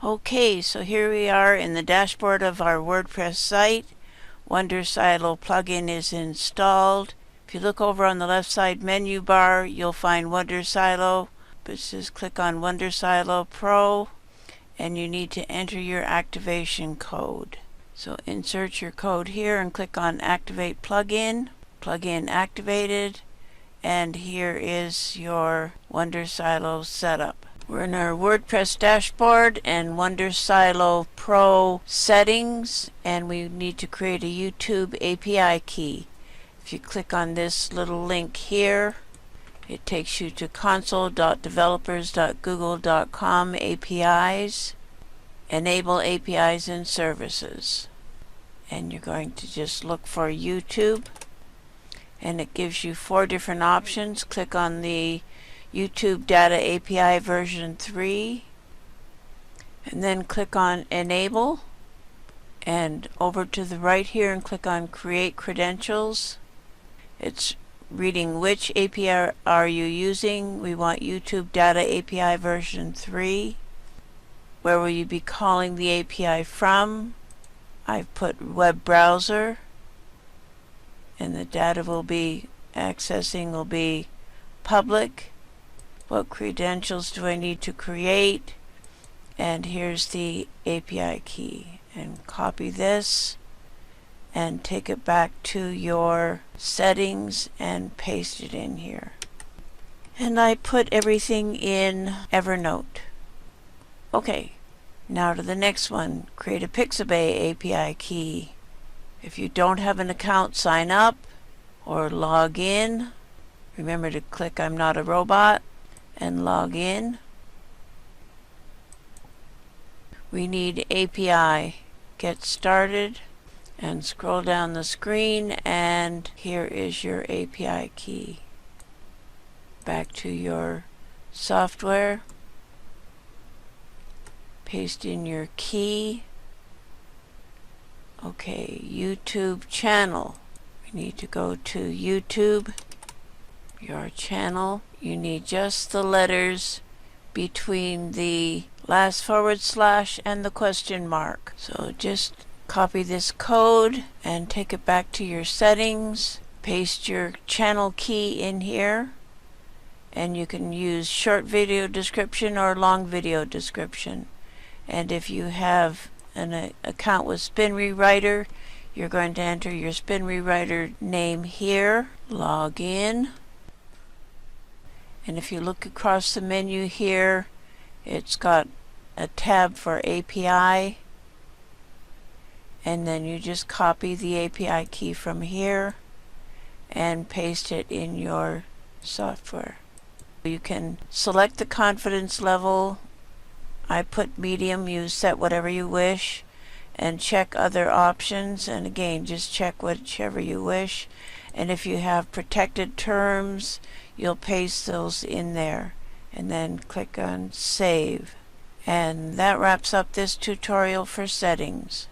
Okay, so here we are in the dashboard of our WordPress site. WonderSilo plugin is installed. If you look over on the left side menu bar, you'll find WonderSilo. But just click on WonderSilo Pro and you need to enter your activation code. So insert your code here and click on Activate Plugin. Plugin activated, and here is your WonderSilo setup. We're in our WordPress dashboard and WonderSilo Pro settings, and we need to create a YouTube API key. If you click on this little link here, it takes you to console.developers.google.com APIs, enable APIs and services. And you're going to just look for YouTube, and it gives you 4 different options. Click on the YouTube Data API version 3 and then click on Enable, and over to the right here and click on Create Credentials. It's reading which API are you using. We want YouTube Data API version 3. Where will you be calling the API from? I've put web browser, and the data will be accessing will be public. What credentials do I need to create? And here's the API key. And copy this and take it back to your settings and paste it in here. And I put everything in Evernote. Okay, now to the next one. Create a Pixabay API key. If you don't have an account, sign up or log in. Remember to click I'm not a robot and log in. We need API. Get started and scroll down the screen, and here is your API key. Back to your software. Paste in your key. Okay, YouTube channel. We need to go to YouTube, your channel. You need just the letters between the last / and the question mark. So just copy this code and take it back to your settings. Paste your channel key in here, and you can use short video description or long video description. And if you have an account with Spin Rewriter, you're going to enter your Spin Rewriter name here. Log in. And if you look across the menu here, it's got a tab for API, and then you just copy the API key from here and paste it in your software. You can select the confidence level. I put medium. You set whatever you wish, and check other options, and again just check whichever you wish. And if you have protected terms, you'll paste those in there and then click on Save. And that wraps up this tutorial for settings.